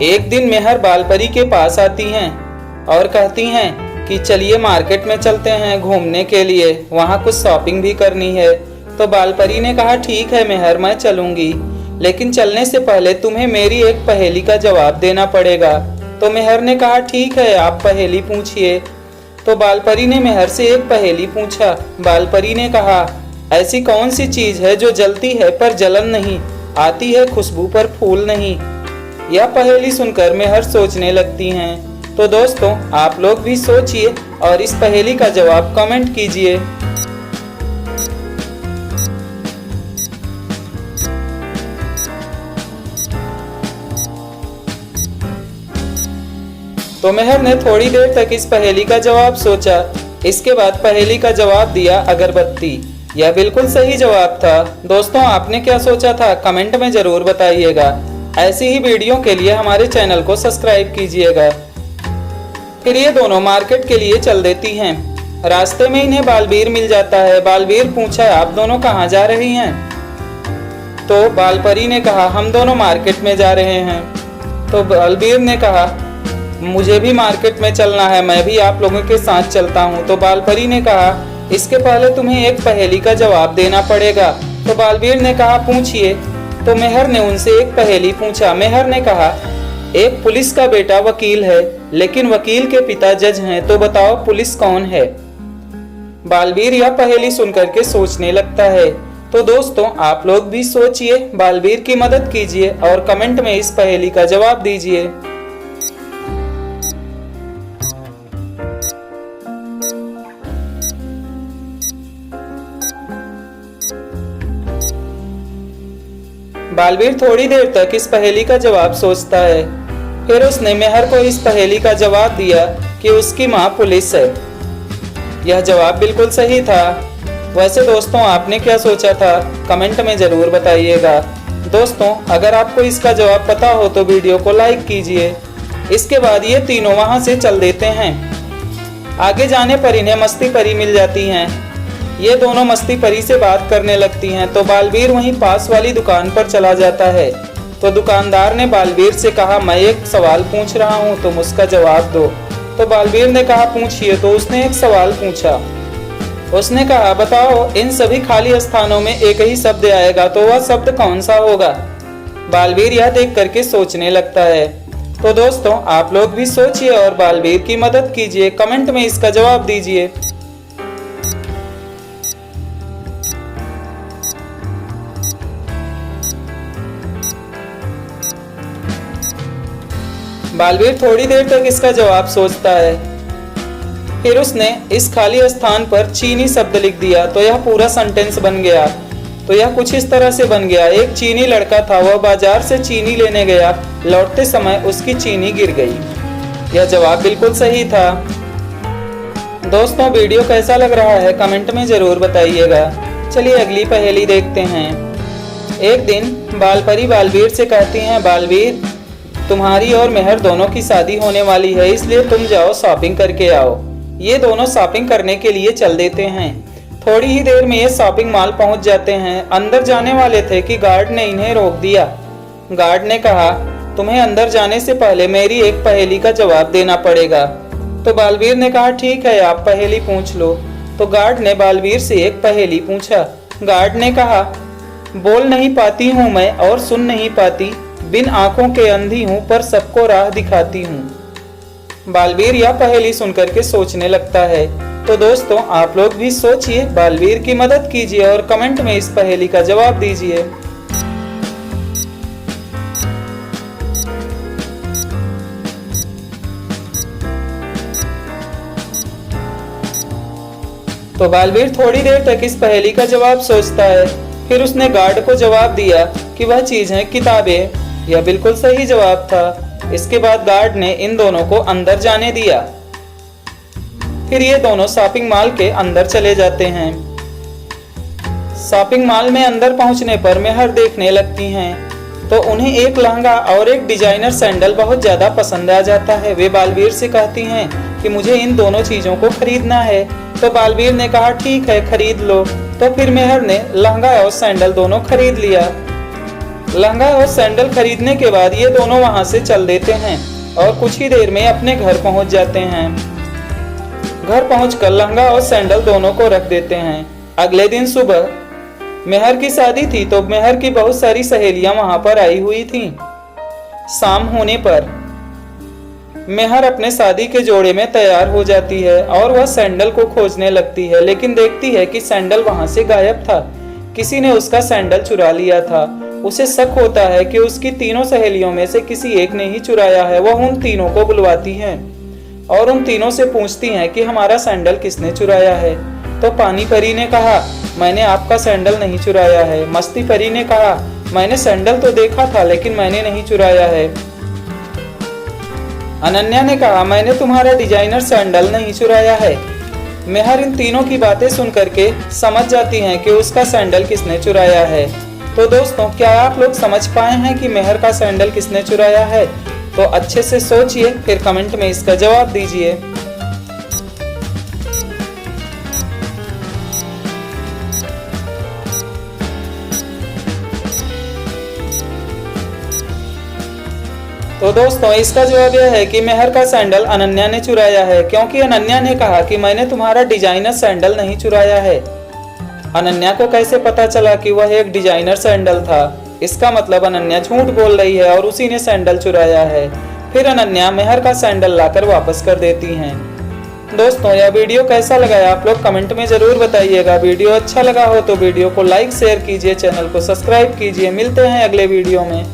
एक दिन मेहर बालपरी के पास आती हैं और कहती हैं कि चलिए मार्केट में चलते हैं घूमने के लिए, वहाँ कुछ शॉपिंग भी करनी है। तो बालपरी ने कहा ठीक है मेहर, मैं चलूंगी, लेकिन चलने से पहले तुम्हें मेरी एक पहेली का जवाब देना पड़ेगा। तो मेहर ने कहा ठीक है, आप पहेली पूछिए। तो बालपरी ने मेहर से एक पहेली पूछा। बालपरी ने कहा ऐसी कौन सी चीज है जो जलती है पर जलन नहीं, आती है खुशबू पर फूल नहीं। यह पहेली सुनकर मेहर सोचने लगती हैं। तो दोस्तों आप लोग भी सोचिए और इस पहेली का जवाब कमेंट कीजिए। तो मेहर ने थोड़ी देर तक इस पहेली का जवाब सोचा। इसके बाद पहेली का जवाब दिया अगरबत्ती। यह बिल्कुल सही जवाब था। दोस्तों आपने क्या सोचा था कमेंट में जरूर बताइएगा। ऐसी ही वीडियो के लिए हमारे चैनल को सब्सक्राइब कीजिएगा। फिर ये दोनों मार्केट के लिए चल देती हैं। रास्ते में इन्हें बालवीर मिल जाता है। बालवीर पूछा आप दोनों कहाँ जा रही हैं? तो बालपरी ने कहा हम दोनों मार्केट में जा रहे हैं। तो बालवीर ने कहा मुझे भी मार्केट में चलना है, मैं भी आप लोगों के साथ चलता हूँ। तो बालपरी ने कहा इसके पहले तुम्हें एक पहेली का जवाब देना पड़ेगा। तो बालवीर ने कहा पूछिए। तो मेहर ने उनसे एक पहेली पूछा। मेहर ने कहा एक पुलिस का बेटा वकील है, लेकिन वकील के पिता जज हैं, तो बताओ पुलिस कौन है? बालवीर यह पहेली सुनकर के सोचने लगता है। तो दोस्तों आप लोग भी सोचिए, बालवीर की मदद कीजिए और कमेंट में इस पहेली का जवाब दीजिए। बालवीर थोड़ी देर तक इस पहेली का जवाब सोचता है। फिर उसने मेहर को इस पहेली का जवाब दिया कि उसकी माँ पुलिस है। यह जवाब बिल्कुल सही था। वैसे दोस्तों आपने क्या सोचा था कमेंट में जरूर बताइएगा। दोस्तों अगर आपको इसका जवाब पता हो तो वीडियो को लाइक कीजिए। इसके बाद ये तीनों वहां से चल देते हैं। आगे जाने पर इन्हें मस्ती परी मिल जाती हैं। ये दोनों मस्ती परी से बात करने लगती हैं। तो बालवीर वहीं पास वाली दुकान पर चला जाता है। तो दुकानदार ने बालवीर से कहा मैं एक सवाल पूछ रहा हूँ, तुम उसका जवाब दो। तो बालवीर ने कहा पूछिए। तो उसने एक सवाल पूछा। उसने कहा बताओ इन सभी खाली स्थानों में एक ही शब्द आएगा, तो वह शब्द कौन सा होगा? बालवीर यह देख करके सोचने लगता है। तो दोस्तों आप लोग भी सोचिए और बालवीर की मदद कीजिए, कमेंट में इसका जवाब दीजिए। बालवीर थोड़ी देर तक इसका जवाब सोचता है। फिर उसने इस खाली स्थान पर चीनी शब्द लिख दिया। तो यह पूरा सेंटेंस बन गया। तो यह कुछ इस तरह से बन गया। एक चीनी लड़का था, वह बाजार से चीनी लेने गया, लौटते समय उसकी चीनी गिर गई। यह जवाब बिल्कुल सही था। दोस्तों वीडियो कैसा लग रहा है कमेंट में जरूर बताइएगा। चलिए अगली पहेली देखते हैं। एक दिन बालपरी बालवीर से कहती हैं बालवीर तुम्हारी और मेहर दोनों की शादी होने वाली है, इसलिए तुम जाओ शॉपिंग करके आओ। ये दोनों शॉपिंग करने के लिए चल देते हैं। थोड़ी ही देर में ये शॉपिंग मॉल पहुंच जाते हैं। अंदर जाने वाले थे कि गार्ड ने इन्हें रोक दिया। गार्ड ने कहा तुम्हें अंदर जाने से पहले मेरी एक पहेली का जवाब देना पड़ेगा। तो बालवीर ने कहा ठीक है, आप पहेली पूछ लो। तो गार्ड ने बालवीर से एक पहेली पूछा। गार्ड ने कहा बोल नहीं पाती हूँ मैं और सुन नहीं पाती, बिन आंखों के अंधी हूँ पर सबको राह दिखाती हूँ। बालवीर यह पहेली सुनकर के सोचने लगता है। तो दोस्तों आप लोग भी सोचिए, बालवीर की मदद कीजिए और कमेंट में इस पहेली का जवाब दीजिए। तो बालवीर थोड़ी देर तक इस पहेली का जवाब सोचता है। फिर उसने गार्ड को जवाब दिया कि वह चीज है किताबें। यह बिल्कुल सही जवाब था। इसके बाद गार्ड ने इन दोनों को अंदर जाने दिया। फिर ये दोनों शॉपिंग मॉल के अंदर चले जाते हैं। शॉपिंग मॉल में अंदर पहुंचने पर मेहर देखने लगती हैं। तो उन्हें एक लहंगा और एक डिजाइनर सैंडल बहुत ज्यादा पसंद आ जाता है। वे बालवीर से कहती हैं कि मुझे इन दोनों चीजों को खरीदना है। तो बालवीर ने कहा ठीक है खरीद लो। तो फिर मेहर ने लहंगा और सैंडल दोनों खरीद लिया। लहंगा और सैंडल खरीदने के बाद ये दोनों वहां से चल देते हैं और कुछ ही देर में अपने घर पहुंच जाते हैं। घर पहुंचकर लहंगा और सैंडल दोनों को रख देते हैं। अगले दिन सुबह मेहर की शादी थी तो मेहर की बहुत सारी सहेलियां वहां पर आई हुई थीं। शाम होने पर मेहर अपने शादी के जोड़े में तैयार हो जाती है और वह सैंडल को खोजने लगती है, लेकिन देखती है कि सैंडल वहां से गायब था। किसी ने उसका सैंडल चुरा लिया था। उसे शक होता है कि उसकी तीनों सहेलियों में से किसी एक ने ही चुराया है। वह उन तीनों को बुलवाती हैं और उन तीनों से पूछती हैं कि हमारा सैंडल किसने चुराया है। तो पानी परी ने कहा, मैंने आपका सैंडल नहीं चुराया है। मस्ती परी ने कहा, मैंने सैंडल तो देखा था लेकिन मैंने नहीं चुराया है। अनन्या ने कहा, मैंने तुम्हारा डिजाइनर सैंडल नहीं चुराया है। मेहर इन तीनों की बातें सुन करके समझ जाती हैं कि उसका सैंडल किसने चुराया है। तो दोस्तों, क्या आप लोग समझ पाए हैं कि मेहर का सैंडल किसने चुराया है? तो अच्छे से सोचिए, फिर कमेंट में इसका जवाब दीजिए। तो दोस्तों, इसका जवाब यह है कि मेहर का सैंडल अनन्या ने चुराया है, क्योंकि अनन्या ने कहा कि मैंने तुम्हारा डिजाइनर सैंडल नहीं चुराया है। अनन्या को कैसे पता चला कि वह एक डिजाइनर सैंडल था? इसका मतलब अनन्या झूठ बोल रही है और उसी ने सैंडल चुराया है। फिर अनन्या मेहर का सैंडल लाकर वापस कर देती हैं। दोस्तों, यह वीडियो कैसा लगा आप लोग कमेंट में जरूर बताइएगा। वीडियो अच्छा लगा हो तो वीडियो को लाइक शेयर कीजिए, चैनल को सब्सक्राइब कीजिए। मिलते हैं अगले वीडियो में।